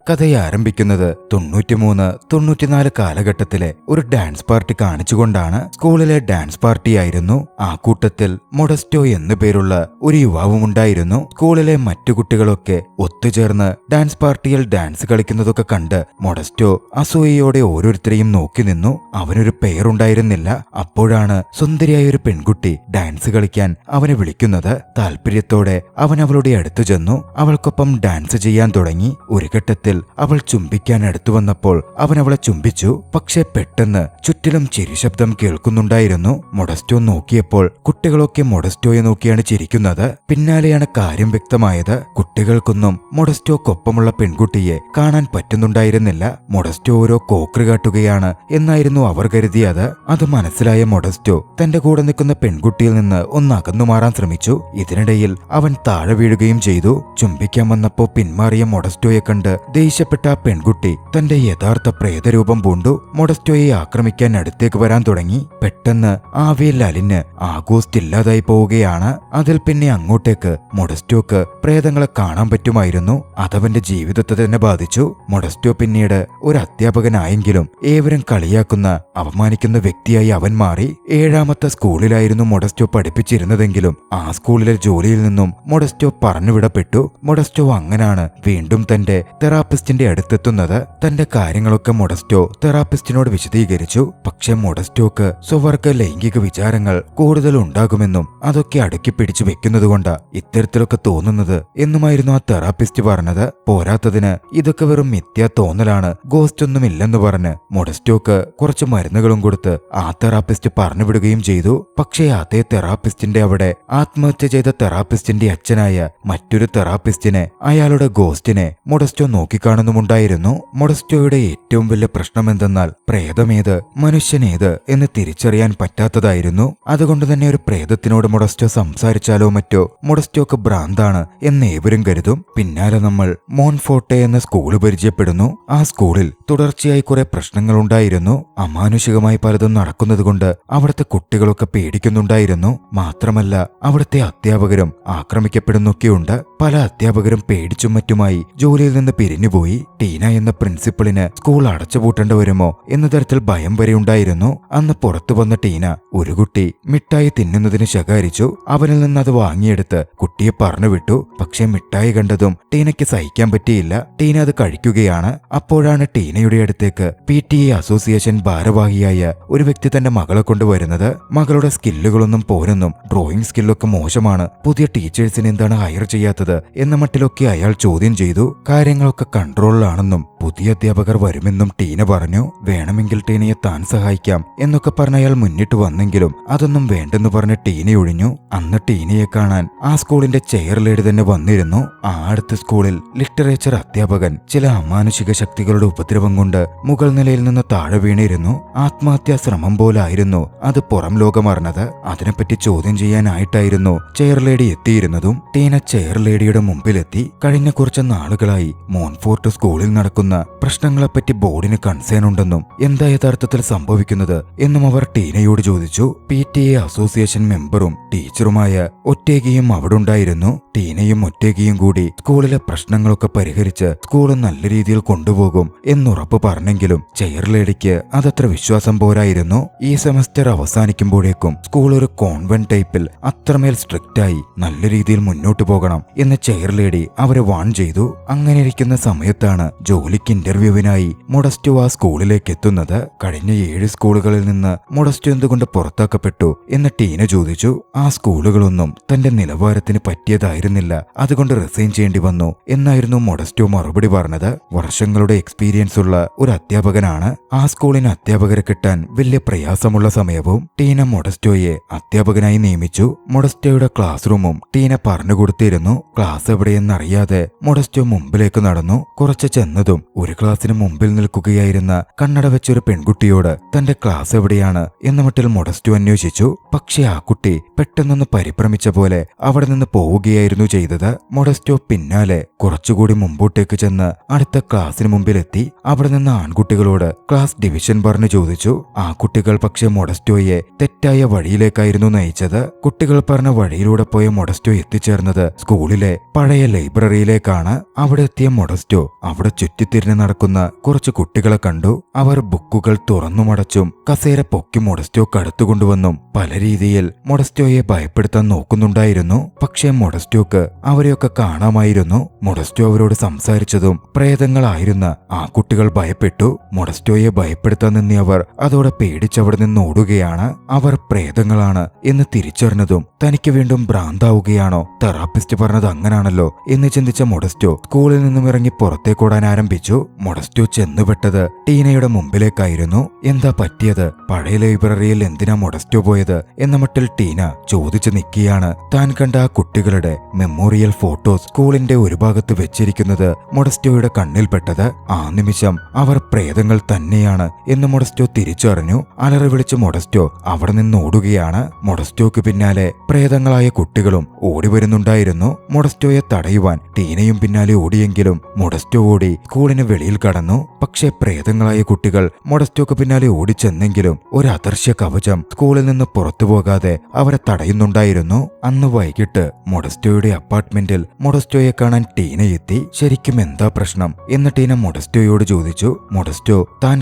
കഥയെ ആരംഭിക്കുന്നത് 93, 94 കാലഘട്ടത്തിലെ ഒരു ഡാൻസ് പാർട്ടി കാണിച്ചുകൊണ്ടാണ്. സ്കൂളിലെ ഡാൻസ് പാർട്ടിയായിരുന്നു. ആ കൂട്ടത്തിൽ മൊഡസ്റ്റോ എന്നു പേരുള്ള ഒരു യുവാവുമുണ്ടായിരുന്നു. സ്കൂളിലെ മറ്റു കുട്ടികളൊക്കെ ഒത്തുചേർന്ന് ഡാൻസ് പാർട്ടിയിൽ ഡാൻസ് കളിക്കുന്നതൊക്കെ കണ്ട് മൊഡസ്റ്റോ അസൂയയോടെ ഓരോരുത്തരെയും നോക്കി നിന്നു. അവനൊരു പേരുണ്ടായിരുന്നില്ല. അപ്പോഴാണ് സുന്ദരിയായ ഒരു പെൺകുട്ടി ഡാൻസ് കളിക്കാൻ അവനെ വിളിക്കുന്നത്. താല്പര്യത്തോടെ അവൻ അവളുടെ അടുത്തു ചെന്നു. അവൾക്കൊപ്പം ഡാൻസ് ചെയ്യാൻ തുടങ്ങി. ഒരു ഘട്ടത്തിൽ അവൾ ചുംബിക്കാൻ അടുത്തു വന്നപ്പോൾ അവൻ അവളെ ചുംബിച്ചു. പക്ഷെ പെട്ടെന്ന് ചുറ്റിലും ചിരിശബ്ദം കേൾക്കുന്നുണ്ടായിരുന്നു. മൊഡസ്റ്റോ നോക്കിയപ്പോൾ കുട്ടികളൊക്കെ മൊഡസ്റ്റോയെ നോക്കിയാണ് ചിരിക്കുന്നത്. പിന്നാലെയാണ് കാര്യം വ്യക്തമായത്. കുട്ടികൾക്കൊന്നും മൊഡസ്റ്റോക്കൊപ്പമുള്ള പെൺകുട്ടിയെ കാണാൻ പറ്റുന്നുണ്ടായിരുന്നില്ല. മൊഡസ്റ്റോ ഓരോ കോക്രി കാട്ടുകയാണ് എന്നായിരുന്നു അവർ കരുതിയത്. അത് മനസ്സിലായ മൊഡസ്റ്റോ തന്റെ കൂടെ നിൽക്കുന്ന പെൺകുട്ടിയിൽ നിന്ന് ഒന്ന് അകന്നു മാറാൻ ശ്രമിച്ചു. ഇതിനിടയിൽ അവൻ താഴെ വീഴുകയും ചെയ്തു. ചുംബിക്കാൻ വന്നപ്പോ പിന്മാറിയ മൊഡസ്റ്റോയെ കണ്ട് ദേഷ്യപ്പെട്ട ആ പെൺകുട്ടി തന്റെ യഥാർത്ഥ പ്രേതരൂപം പൂണ്ടു. മൊഡസ്റ്റോയെ ആക്രമിക്കാൻ അടുത്തേക്ക് വരാൻ തുടങ്ങി. പെട്ടെന്ന് ആവിയിൽ അലിഞ്ഞ് ആഗോസ്റ്റ് ഇല്ലാതായി പോവുകയാണ്. അതിൽ പിന്നെ അങ്ങോട്ടേക്ക് മൊഡസ്റ്റോക്ക് പ്രേതങ്ങളെ കാണാൻ പറ്റുമായിരുന്നു. അതവന്റെ ജീവിതത്തെ തന്നെ ബാധിച്ചു. മൊഡസ്റ്റോ പിന്നീട് ഒരു അധ്യാപകനായെങ്കിലും ഏവരും കളിയാക്കുന്ന അവമാനിക്കുന്ന വ്യക്തിയായി അവൻ മാറി. 7ാമത്തെ സ്കൂളിലായിരുന്നു മൊഡസ്റ്റോ പഠിപ്പിച്ചിരുന്നതെങ്കിലും ആ സ്കൂളിലെ ജോലിയിൽ നിന്നും മൊഡസ്റ്റോ പറഞ്ഞുവിടപ്പെട്ടു. മൊഡസ്റ്റോ അങ്ങനാണ് വീണ്ടും തന്റെ തെറാപ്പിസ്റ്റിന്റെ അടുത്തെത്തുന്നത്. തന്റെ കാര്യങ്ങളൊക്കെ മൊഡസ്റ്റോ തെറാപ്പിസ്റ്റിനോട് വിശദീകരിച്ചു. പക്ഷെ മൊഡസ്റ്റോക്ക് സ്വവർഗ ലൈംഗിക വിചാരങ്ങൾ കൂടുതൽ ഉണ്ടാകുമെന്നും അതൊക്കെ അടുക്കി പിടിച്ചു വെക്കുന്നതുകൊണ്ടാ ഇത്തരത്തിലൊക്കെ തോന്നുന്നത് എന്നുമായിരുന്നു ആ തെറാപ്പിസ്റ്റ് പറഞ്ഞത്. പോരാത്തതിന് ഇതൊക്കെ വെറും മിഥ്യാ തോന്നലാണ്, ഗോസ്റ്റ് ഒന്നും ഇല്ലെന്ന് പറഞ്ഞ് മൊഡസ്റ്റോക്ക് കുറച്ച് മരുന്നുകളും കൊടുത്ത് ആ തെറാപ്പിസ്റ്റ് പറഞ്ഞുവിടുകയും ചെയ്തു. പക്ഷേ അതേ തെറാപ്പിസ്റ്റിന്റെ അവിടെ ആത്മഹത്യ ചെയ്ത തെറാപ്പിസ്റ്റിന്റെ അച്ഛനായ മറ്റൊരു തെറാപ്പിസ്റ്റിനെ, അയാളുടെ ഗോസ്റ്റിനെ മൊഡസ്റ്റോ നോക്കിക്കാണുന്നുമുണ്ടായിരുന്നു. മൊഡസ്റ്റോയുടെ ഏറ്റവും വലിയ പ്രശ്നം എന്തെന്നാൽ പ്രേതമേത് മനുഷ്യനേത് എന്ന് തിരിച്ചറിയാൻ പറ്റാത്തതായിരുന്നു. അതുകൊണ്ട് തന്നെ ഒരു പ്രേതത്തിനോട് മൊഡസ്റ്റോ സംസാരിച്ചാലോ മറ്റോ മൊഡസ്റ്റോക്ക് ഭ്രാന്താണ് എന്ന് ഏവരും കരുതും. പിന്നാലെ നമ്മൾ മോൺഫോർട്ടെ എന്ന സ്കൂള് പരിചയപ്പെടുന്നു. ആ സ്കൂളിൽ തുടർച്ചയായി കുറെ പ്രശ്നങ്ങളുണ്ടായിരുന്നു. അമാനുഷികമായി പലതും നടക്കുന്നതുകൊണ്ട് അവിടുത്തെ കുട്ടികളൊക്കെ പേടിക്കുന്നുണ്ടായിരുന്നു. മാത്രമല്ല അവിടുത്തെ അധ്യാപകരും ആക്രമിക്കപ്പെടുന്നൊക്കെയുണ്ട്. പല അധ്യാപകരും പേടിച്ചും മറ്റുമായി ജോലിയിൽ നിന്ന് പിരിഞ്ഞുപോയി. ടീന എന്ന പ്രിൻസിപ്പളിന് സ്കൂൾ അടച്ചുപൂട്ടേണ്ടി വരുമോ എന്ന തരത്തിൽ ഭയം വരെ ഉണ്ടായിരുന്നു. അന്ന് പുറത്തു വന്ന ടീന ഒരു കുട്ടി മിഠായി തിന്നുന്നതിന് ശകാരിച്ചു. അവനിൽ നിന്ന് അത് വാങ്ങിയെടുത്ത് കുട്ടിയെ പറഞ്ഞുവിട്ടു. പക്ഷെ മിഠായി കണ്ടതും ടീനയ്ക്ക് സഹിക്കാൻ പറ്റിയില്ല. ടീന അത് കഴിക്കുകയാണ്. അപ്പോഴാണ് ടീനയുടെ അടുത്തേക്ക് PTA അസോസിയേഷൻ ഭാരവാഹിയായ ഒരു വ്യക്തി തന്റെ മകളെ കൊണ്ടുവരുന്നത്. മകളുടെ സ്കില്ലുകളൊന്നും പോരെന്നും ഡ്രോയിങ് സ്കില്ലൊക്കെ മോശമാണ്, പുതിയ ടീച്ചേഴ്സിന് എന്താണ് ഹയർ ചെയ്യാത്തത് എന്ന മട്ടിലൊക്കെ അയാൾ ചോദ്യം ചെയ്തു. കാര്യങ്ങളൊക്കെ കൺട്രോളിലാണെന്നും പുതിയ അധ്യാപകർ വരുമെന്നും ടീന പറഞ്ഞു. വേണമെങ്കിൽ ടീനയെ താൻ സഹായിക്കാം എന്നൊക്കെ പറഞ്ഞ അയാൾ മുന്നിട്ട് വന്നെങ്കിലും അതൊന്നും വേണ്ടെന്ന് പറഞ്ഞ് ടീന ഒഴിഞ്ഞു. അന്ന് ടീനയെ കാണാൻ ആ സ്കൂളിന്റെ ചെയർ ലേഡി തന്നെ വന്നിരുന്നു. ആ അടുത്ത സ്കൂളിൽ ലിറ്ററേച്ചർ അധ്യാപകൻ ചില അമാനുഷിക ശക്തികളുടെ ഉപദ്രവം കൊണ്ട് മുകൾ നിലയിൽ നിന്ന് താഴെ വീണിരുന്നു. ആത്മഹത്യാ ശ്രമം പോലായിരുന്നു അത് പുറം ലോകം അറിഞ്ഞത്. അതിനെപ്പറ്റി ചോദ്യം ചെയ്യാനായിട്ടായിരുന്നു ചെയർ ലേഡി എത്തിയിരുന്നതും. ടീന ചെയർ ലേഡിയുടെ മുമ്പിലെത്തി. കഴിഞ്ഞ കുറച്ച് നാളുകളായി മോൺഫോർട്ട് സ്കൂളിൽ നടക്കുന്ന പ്രശ്നങ്ങളെപ്പറ്റി ബോർഡിന് കൺസേൺ ഉണ്ടെന്നും എന്താ യഥാർത്ഥത്തിൽ സംഭവിക്കുന്നത് എന്നും അവർ ടീനയോട് ചോദിച്ചു. PTA അസോസിയേഷൻ മെമ്പറും ടീച്ചറുമായ ഒറ്റേഗയും അവിടെ ഉണ്ടായിരുന്നു. ടീനയും ഒറ്റേഗയും കൂടി സ്കൂളിലെ പ്രശ്നങ്ങളൊക്കെ പരിഹരിച്ച് സ്കൂൾ നല്ല രീതിയിൽ കൊണ്ടുപോകും എന്നുറപ്പ് പറഞ്ഞെങ്കിലും ചെയർ ലേഡിക്ക് അതത്ര വിശ്വാസം പോരായിരുന്നു. ഈ സെമസ്റ്റർ അവസാനിക്കുമ്പോഴേക്കും സ്കൂൾ ഒരു കോൺവെന്റ് ടൈപ്പിൽ അത്രമേൽ സ്ട്രിക്റ്റായി നല്ല രീതിയിൽ മുന്നോട്ടു പോകണം എന്ന് ചെയർ ലേഡി അവരെ വാൺ ചെയ്തു. അങ്ങനെ ഇരിക്കുന്ന സമയത്താണ് ജോലിക്ക് ഇന്റർവ്യൂവിനായി മൊഡസ്റ്റോ ആ സ്കൂളിലേക്ക് എത്തുന്നത്. കഴിഞ്ഞ 7 സ്കൂളുകളിൽ നിന്ന് മൊഡസ്റ്റോ എന്തുകൊണ്ട് പുറത്താക്കപ്പെട്ടു എന്ന് ടീന ചോദിച്ചു. ആ സ്കൂളുകളൊന്നും തന്റെ നിലവാരത്തിന് പറ്റിയതായിരുന്നില്ല, അതുകൊണ്ട് റിസൈൻ ചെയ്യേണ്ടി വന്നു എന്നായിരുന്നു മൊഡസ്റ്റോ മറുപടി പറഞ്ഞത്. വർഷങ്ങളുടെ എക്സ്പീരിയൻസ് ഉള്ള ഒരു അധ്യാപകനാണ്. ആ സ്കൂളിന് അധ്യാപകരെ കിട്ടാൻ വലിയ പ്രയാസമുള്ള സമയവും ടീന മൊഡസ്റ്റോയെ അധ്യാപകനായി നിയമിച്ചു. മൊഡസ്റ്റോയുടെ ക്ലാസ് റൂമും ടീന പറഞ്ഞുകൊടുത്തിരുന്നു. ക്ലാസ് എവിടെയെന്നറിയാതെ മൊഡസ്റ്റോ മുമ്പിലേക്ക് നടന്നു. കുറച്ച് ചെന്നതും ഒരു ക്ലാസ്സിന് മുമ്പിൽ നിൽക്കുകയായിരുന്ന കണ്ണട വെച്ചൊരു പെൺകുട്ടിയോട് തന്റെ ക്ലാസ് എവിടെയാണ് എന്ന മട്ടിൽ മൊഡസ്റ്റോ അന്വേഷിച്ചു. പക്ഷെ ആ കുട്ടി പെട്ടെന്നൊന്ന് പരിഭ്രമിച്ച പോലെ അവിടെ നിന്ന് പോവുകയായിരുന്നു. നിൽക്കുകയായിരുന്നു ചെയ്തത്. മൊഡസ്റ്റോ പിന്നാലെ കുറച്ചുകൂടി മുമ്പോട്ടേക്ക് ചെന്ന് അടുത്ത ക്ലാസ്സിന് മുമ്പിലെത്തി അവിടെ നിന്ന് ആൺകുട്ടികളോട് ക്ലാസ് ഡിവിഷൻ പറഞ്ഞു ചോദിച്ചു. ആ കുട്ടികൾ പക്ഷെ മൊഡസ്റ്റോയെ തെറ്റായ വഴിയിലേക്കായിരുന്നു നയിച്ചത്. കുട്ടികൾ പറഞ്ഞ വഴിയിലൂടെ പോയ മൊഡസ്റ്റോ എത്തിച്ചേർന്നത് സ്കൂളിലെ പഴയ ലൈബ്രറിയിലേക്കാണ്. അവിടെ എത്തിയ മൊഡസ്റ്റോ അവിടെ ചുറ്റിത്തിരിഞ്ഞ് നടക്കുന്ന കുറച്ച് കുട്ടികളെ കണ്ടു. അവർ ബുക്കുകൾ തുറന്നുമടച്ചും കസേര പൊക്കി മൊഡസ്റ്റോക്ക് അടുത്തുകൊണ്ടുവന്നും പല രീതിയിൽ മൊഡസ്റ്റോയെ ഭയപ്പെടുത്താൻ നോക്കുന്നുണ്ടായിരുന്നു. പക്ഷേ മൊഡസ്റ്റോക്ക് അവരെയൊക്കെ കാണാമായിരുന്നു. മൊഡസ്റ്റോ അവരോട് സംസാരിച്ചതും പ്രേതങ്ങളായിരുന്ന ആ കുട്ടികൾ ഭയപ്പെട്ടു. മൊഡസ്റ്റോയെ ഭയപ്പെടുത്താൻ നിന്നിയവർ അതോടെ പേടിച്ചവിടെ നിന്ന് ഓടുകയാണ്. അവർ പ്രേതങ്ങളാണ് എന്ന് തിരിച്ചറിഞ്ഞതും തനിക്ക് വീണ്ടും ഭ്രാന്താവുകയാണോ, തെറാപ്പിസ്റ്റ് പറഞ്ഞത് അങ്ങനാണല്ലോ എന്ന് ചിന്തിച്ച മൊഡസ്റ്റോ സ്കൂളിൽ നിന്നും ഇറങ്ങി പുറത്തേക്കോടാൻ ആരംഭിച്ചു. മൊഡസ്റ്റോ ചെന്നുപെട്ടത് ടീനയുടെ മുമ്പിലേക്കായിരുന്നു. എന്താ പറ്റിയത്? പഴയ ലൈബ്രറിയിൽ എന്തിനാ മൊഡസ്റ്റോ പോയത് എന്ന മട്ടിൽ ടീന ചോദിച്ചു നിൽക്കുകയാണ്. താൻ കണ്ട ആ കുട്ടികളുടെ മെമ്മോറിയൽ ഫോട്ടോസ് സ്കൂളിന്റെ ഒരു ഭാഗത്ത് വെച്ചിരിക്കുന്നത് മൊഡസ്റ്റോയുടെ കണ്ണിൽപ്പെട്ടത്. ആ നിമിഷം അവർ പ്രേതങ്ങൾ തന്നെയാണ് എന്ന് മൊഡസ്റ്റോ തിരിച്ചറിഞ്ഞു. അലറി വിളിച്ച് മൊഡസ്റ്റോ അവിടെ നിന്ന് ഓടുകയാണ്. മൊഡസ്റ്റോക്ക് പിന്നാലെ പ്രേതങ്ങളായ കുട്ടികളും ഓടി വരുന്നുണ്ടായിരുന്നു. മൊഡസ്റ്റോയെ തടയുവാൻ ടീനയും പിന്നാലെ ഓടിയെങ്കിലും മൊഡസ്റ്റോ ഓടി സ്കൂളിന് വെളിയിൽ കടന്നു. പക്ഷേ പ്രേതങ്ങളായ കുട്ടികൾ മൊഡസ്റ്റോക്ക് പിന്നാലെ ഓടിച്ചെന്നെങ്കിലും ഒരു അദൃശ്യ കവചം സ്കൂളിൽ നിന്ന് പുറത്തു പോകാതെ അവരെ തടയുന്നുണ്ടായിരുന്നു. അന്ന് വൈകിട്ട് മൊഡസ്റ്റോയുടെ അപ്പാർട്ട്മെന്റിൽ മൊഡസ്റ്റോയെ കാണാൻ ടീന എത്തി. ശരിക്കും എന്താ പ്രശ്നം എന്ന് ടീന മൊഡസ്റ്റോയോട് ചോദിച്ചു. മൊഡസ്റ്റോ താൻ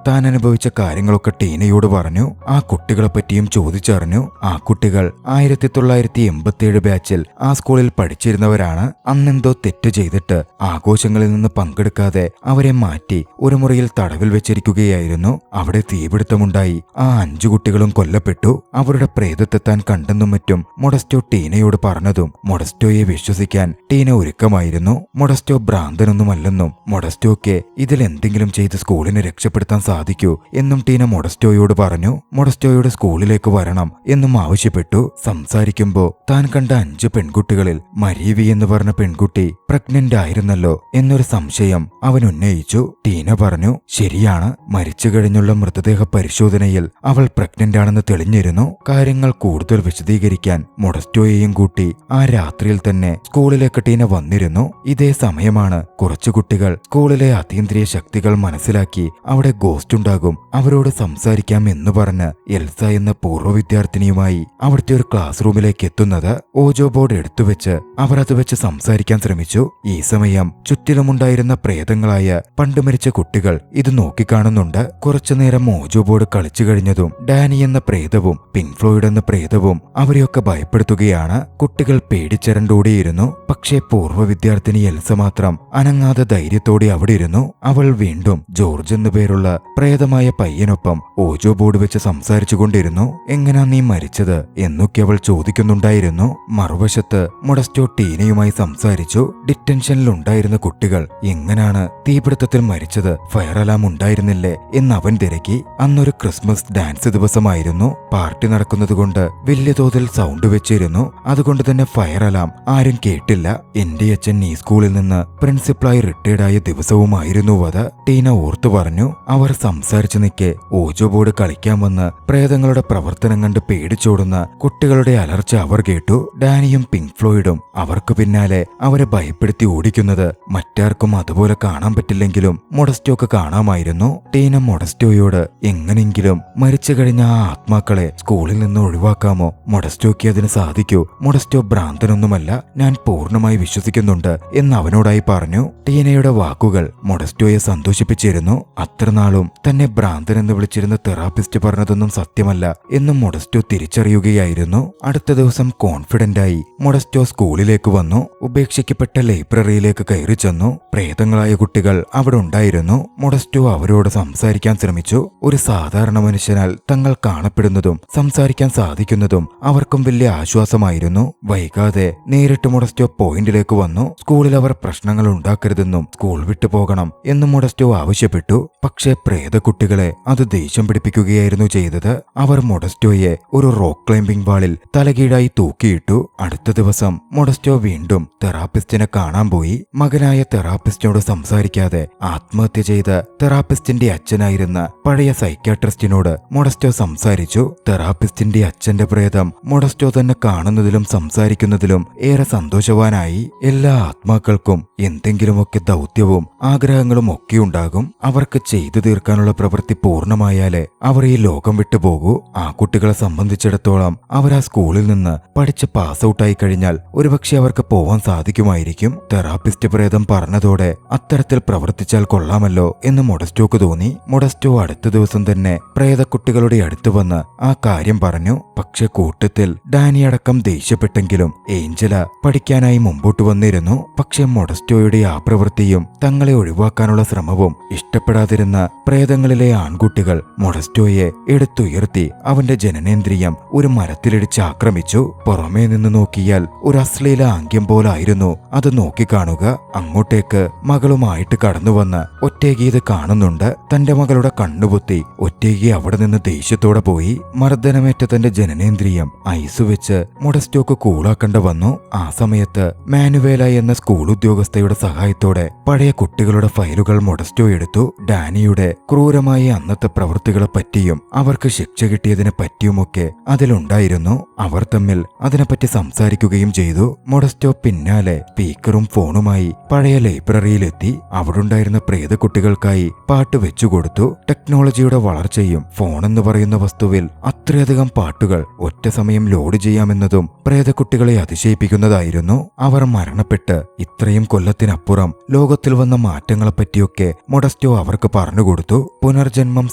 താൻ അനുഭവിച്ച കാര്യങ്ങളൊക്കെ ടീനയോട് പറഞ്ഞു. ആ കുട്ടികളെ പറ്റിയും ചോദിച്ചറിഞ്ഞു. ആ കുട്ടികൾ 1987 ബാച്ചിൽ ആ സ്കൂളിൽ പഠിച്ചിരുന്നവരാണ്. അന്നെന്തോ തെറ്റ് ചെയ്തിട്ട് ആഘോഷങ്ങളിൽ നിന്ന് പങ്കെടുക്കാതെ അവരെ മാറ്റി ഒരു മുറിയിൽ തടവിൽ വെച്ചിരിക്കുകയായിരുന്നു. അവിടെ തീപിടുത്തമുണ്ടായി. ആ 5 കുട്ടികളും കൊല്ലപ്പെട്ടു. അവരുടെ പ്രേതത്തെ താൻ കണ്ടെന്നും മറ്റും മൊഡസ്റ്റോ ടീനയോട് പറഞ്ഞതും മൊഡസ്റ്റോയെ വിശ്വസിക്കാൻ ടീന ഒരുക്കമായിരുന്നു. മൊഡസ്റ്റോ ഭ്രാന്തനൊന്നുമല്ലെന്നും മൊഡസ്റ്റോക്ക് ഇതിൽ എന്തെങ്കിലും ചെയ്ത് സ്കൂളിനെ രക്ഷപ്പെടുത്താൻ സാധിക്കൂ എന്നും ടീന മൊഡസ്റ്റോയോട് പറഞ്ഞു. മൊഡസ്റ്റോയോട് സ്കൂളിലേക്ക് വരണം എന്നും ആവശ്യപ്പെട്ടു. സംസാരിക്കുമ്പോ താൻ കണ്ട 5 പെൺകുട്ടികളിൽ മരീവി എന്ന് പറഞ്ഞ പെൺകുട്ടി പ്രഗ്നന്റ് ആയിരുന്നല്ലോ എന്നൊരു സംശയം അവൻ ഉന്നയിച്ചു. ടീന പറഞ്ഞു, ശരിയാണ്, മരിച്ചു കഴിഞ്ഞുള്ള മൃതദേഹ പരിശോധനയിൽ അവൾ പ്രഗ്നന്റ് ആണെന്ന് തെളിഞ്ഞിരുന്നു. കാര്യങ്ങൾ കൂടുതൽ വിശദീകരിക്കാൻ മൊഡസ്റ്റോയെയും കൂട്ടി ആ രാത്രിയിൽ തന്നെ സ്കൂളിലേക്ക് ടീന വന്നിരുന്നു. ഇതേ സമയമാണ് കുറച്ചു കുട്ടികൾ സ്കൂളിലെ അതീന്ദ്രിയ ശക്തികൾ മനസ്സിലാക്കി അവിടെ ഗോസ്റ്റ് ഉണ്ടാകും, അവരോട് സംസാരിക്കാം എന്ന് പറഞ്ഞ് എൽസ എന്ന പൂർവ്വ വിദ്യാർത്ഥിനിയുമായി അവിടുത്തെ ഒരു ക്ലാസ് റൂമിലേക്ക് എത്തുന്നത്. ഓജോ ബോർഡ് എടുത്തുവെച്ച് അവർ അത് വെച്ച് സംസാരിക്കാൻ ശ്രമിച്ചു. ഈ സമയം ചുറ്റിലുമുണ്ടായിരുന്ന പ്രേതങ്ങളായ പണ്ട് മരിച്ച കുട്ടികൾ ഇത് നോക്കിക്കാണുന്നുണ്ട്. കുറച്ചുനേരം ഓജോ ബോർഡ് കളിച്ചു കഴിഞ്ഞതും ഡാനി എന്ന പ്രേതവും പിങ്ക് ഫ്ലോയിഡ് എന്ന പ്രേതവും അവരെയൊക്കെ ഭയപ്പെടുത്തുകയാണ്. കുട്ടികൾ പേടിച്ചരണ്ടോടിയിരുന്നു. പക്ഷേ പൂർവ്വ വിദ്യാർത്ഥിനി എൽസ മാത്രം അനങ്ങാതെ ധൈര്യത്തോടെ അവിടെ ഇരുന്നു. അവൾ വീണ്ടും ജോർജ് എന്നു പേരുള്ള പ്രേതമായ പയ്യനൊപ്പം ഓജോ ബോർഡ് വെച്ച് സംസാരിച്ചു കൊണ്ടിരുന്നു. എങ്ങനാ നീ മരിച്ചത് എന്നൊക്കെ അവൾ ചോദിക്കുന്നുണ്ടായിരുന്നു. മറുവശത്ത് മൊഡസ്റ്റോ ടീനയുമായി സംസാരിച്ചു. ഡിറ്റൻഷനിലുണ്ടായിരുന്ന കുട്ടികൾ എങ്ങനാണ് തീപിടുത്തത്തിൽ മരിച്ചത്, ഫയർ അലാം ഉണ്ടായിരുന്നില്ലേ എന്ന് അവൻ തിരക്കി. അന്നൊരു ക്രിസ്മസ് ഡാൻസ് ദിവസമായിരുന്നു. പാർട്ടി നടക്കുന്നതുകൊണ്ട് വലിയ തോതിൽ സൗണ്ട് വെച്ചിരുന്നു. അതുകൊണ്ട് തന്നെ ഫയർ അലാം ആരും കേട്ടില്ല. എന്റെ അച്ഛൻ ഈ സ്കൂളിൽ നിന്ന് പ്രിൻസിപ്പളായി റിട്ടയർഡായ ദിവസവുമായിരുന്നു അത്, ടീന ഓർത്തു പറഞ്ഞു. അവർ സംസാരിച്ചു നിൽക്കെ ഓജോ ബോർഡ് കളിക്കാൻ വന്ന് പ്രേതങ്ങളുടെ പ്രവർത്തനം കണ്ട് പേടിച്ചോടുന്ന കുട്ടികളുടെ അലർച്ച അവർ കേട്ടു. ഡാനിയും പിങ്ക് ഫ്ലോയിഡും അവർക്ക് പിന്നാലെ അവരെ ഭയപ്പെടുത്തി ഓടിക്കുന്നത് മറ്റാർക്കും അതുപോലെ കാണാൻ പറ്റില്ലെങ്കിലും മൊഡസ്റ്റോക്ക് കാണാമായിരുന്നു. ടീന മൊഡസ്റ്റോയോട് എങ്ങനെങ്കിലും മരിച്ചു കഴിഞ്ഞ ആ ആത്മാക്കളെ സ്കൂളിൽ നിന്ന് ഒഴിവാക്കാമോ, മൊഡസ്റ്റോക്ക് അതിന് സാധിക്കൂ, മൊഡസ്റ്റോ ഭ്രാന്തനൊന്നുമല്ല, ഞാൻ പൂർണ്ണമായി വിശ്വസിക്കുന്നുണ്ട് എന്ന് അവനോടായി പറഞ്ഞു. ടീനയുടെ വാക്കുകൾ മൊഡസ്റ്റോയെ സന്തോഷിപ്പിച്ചിരുന്നു. അത്രനാളും തന്നെ ഭ്രാന്തൻ എന്ന് വിളിച്ചിരുന്ന തെറാപ്പിസ്റ്റ് പറഞ്ഞതൊന്നും സത്യമല്ല എന്നും മൊഡസ്റ്റോ തിരിച്ചറിയുകയായിരുന്നു. അടുത്ത ദിവസം കോൺഫിഡന്റായി മൊഡസ്റ്റോ സ്കൂളിലേക്ക് വന്നു. ഉപേക്ഷിക്കപ്പെട്ട ലൈബ്രറിയിലേക്ക് കയറി ചെന്നു. പ്രേതങ്ങളായ കുട്ടികൾ അവിടെ ഉണ്ടായിരുന്നു. മൊഡസ്റ്റോ അവരോട് സംസാരിക്കാൻ ശ്രമിച്ചു. ഒരു സാധാരണ മനുഷ്യനാൽ തങ്ങൾ കാണപ്പെടുന്നതും സംസാരിക്കാൻ സാധിക്കുന്നതും അവർക്കും വലിയ ആശ്വാസമായിരുന്നു. വൈകാതെ നേരിട്ട് മൊഡസ്റ്റോ പോയിന്റിലേക്ക് വന്നു. സ്കൂളിൽ അവർ പ്രശ്നങ്ങൾ ഉണ്ടാക്കരുതെന്നും സ്കൂൾ വിട്ടു പോകണം എന്നും മൊഡസ്റ്റോ ആവശ്യപ്പെട്ടു. പക്ഷേ പ്രേതക്കുട്ടികളെ അത് ദേഷ്യം പിടിപ്പിക്കുകയായിരുന്നു ചെയ്തത്. അവർ മൊഡസ്റ്റോയെ ഒരു റോക്ക് ക്ലൈംബിംഗ് വാളിൽ തലകീഴായി തൂക്കിയിട്ടു. അടുത്ത ദിവസം മൊഡസ്റ്റോ വീണ്ടും തെറാപ്പിസ്റ്റിനെ കാണാൻ പോയി. മകനായ തെറാപ്പിസ്റ്റിനോട് സംസാരിക്കാതെ ആത്മഹത്യ ചെയ്ത തെറാപ്പിസ്റ്റിന്റെ അച്ഛനായിരുന്ന പഴയ സൈക്യാട്രിസ്റ്റിനോട് മൊഡസ്റ്റോ സംസാരിച്ചു. തെറാപ്പിസ്റ്റിന്റെ അച്ഛന്റെ പ്രേതം മൊഡസ്റ്റോ തന്നെ കാണുന്നതിലും സംസാരിക്കുന്നതിലും കിട്ടുന്നതിലും ഏറെ സന്തോഷവാനായി. എല്ലാ ആത്മാക്കൾക്കും എന്തെങ്കിലുമൊക്കെ ദൗത്യവും ആഗ്രഹങ്ങളും ഒക്കെ ഉണ്ടാകും. അവർക്ക് ചെയ്തു തീർക്കാനുള്ള പ്രവൃത്തി പൂർണ്ണമായാലേ അവർ ഈ ലോകം വിട്ടുപോകൂ. ആ കുട്ടികളെ സംബന്ധിച്ചിടത്തോളം അവർ ആ സ്കൂളിൽ നിന്ന് പഠിച്ച് പാസ് ഔട്ടായി കഴിഞ്ഞാൽ ഒരുപക്ഷെ അവർക്ക് പോവാൻ സാധിക്കുമായിരിക്കും. തെറാപ്പിസ്റ്റ് പ്രേതം പറഞ്ഞതോടെ അത്തരത്തിൽ പ്രവർത്തിച്ചാൽ കൊള്ളാമല്ലോ എന്ന് മൊഡസ്റ്റോക്ക് തോന്നി. മൊഡസ്റ്റോ അടുത്ത ദിവസം തന്നെ പ്രേതക്കുട്ടികളുടെ അടുത്ത് വന്ന് ആ കാര്യം പറഞ്ഞു. പക്ഷെ കൂട്ടത്തിൽ ഡാനി അടക്കം ദേഷ്യപ്പെട്ടെങ്കിലും ഏഞ്ചല പഠിക്കാനായി മുമ്പോട്ട് വന്നിരുന്നു. പക്ഷെ മൊഡസ്റ്റോയുടെ ആ പ്രവൃത്തിയും തങ്ങളെ ഒഴിവാക്കാനുള്ള ശ്രമവും ഇഷ്ടപ്പെടാതിരുന്ന പ്രേതങ്ങളിലെ ആൺകുട്ടികൾ മൊഡസ്റ്റോയെ എടുത്തുയർത്തി അവന്റെ ജനനേന്ദ്രിയം ഒരു മരത്തിലിടിച്ച് ആക്രമിച്ചു. പുറമേ നിന്ന് നോക്കിയാൽ ഒരു അശ്ലീല ആംഗ്യം പോലായിരുന്നു അത് നോക്കിക്കാണുക. അങ്ങോട്ടേക്ക് മകളുമായിട്ട് കടന്നുവന്ന് ഒറ്റേകി ഇത് കാണുന്നുണ്ട്. തന്റെ മകളുടെ കണ്ണുപൊത്തി ഒറ്റേകി അവിടെ നിന്ന് ദേഷ്യത്തോടെ പോയി. മർദ്ദനമേറ്റ തന്റെ ജനനേന്ദ്രിയം ഐസ് വെച്ച് മൊഡസ്റ്റോക്ക് കൂളാക്കണ്ട വന്നു. ആ സമയത്ത് മാനുവേല എന്ന സ്കൂൾ ഉദ്യോഗസ്ഥയുടെ സഹായത്തോടെ പഴയ കുട്ടികളുടെ ഫയലുകൾ മൊഡസ്റ്റോ എടുത്തു. ഡാനിയുടെ ക്രൂരമായ അന്നത്തെ പ്രവൃത്തികളെ പറ്റിയും അവർക്ക് ശിക്ഷ കിട്ടിയതിനെ പറ്റിയുമൊക്കെ അതിലുണ്ടായിരുന്നു. അവർ തമ്മിൽ അതിനെപ്പറ്റി സംസാരിക്കുകയും ചെയ്തു. മൊഡസ്റ്റോ പിന്നാലെ സ്പീക്കറും ഫോണുമായി പഴയ ലൈബ്രറിയിലെത്തി. അവിടുണ്ടായിരുന്ന പ്രേതക്കുട്ടികൾക്കായി പാട്ട് വെച്ചുകൊടുത്തു. ടെക്നോളജിയുടെ വളർച്ചയും ഫോണെന്ന് പറയുന്ന വസ്തുവിൽ അത്രയധികം പാട്ടുകൾ ഒറ്റ സമയം ലോഡ് ചെയ്യാമെന്നതും പ്രേതക്കുട്ടികളെ അതിശയിപ്പിക്കുന്നതായിരുന്നു. അവർ മരണപ്പെട്ട് ഇത്രയും കൊല്ലത്തിനപ്പുറം ലോകത്തിൽ വന്ന മാറ്റങ്ങളെപ്പറ്റിയൊക്കെ മൊഡസ്റ്റോ അവർക്ക് പറഞ്ഞുകൊടുത്തു. പുനർജന്മം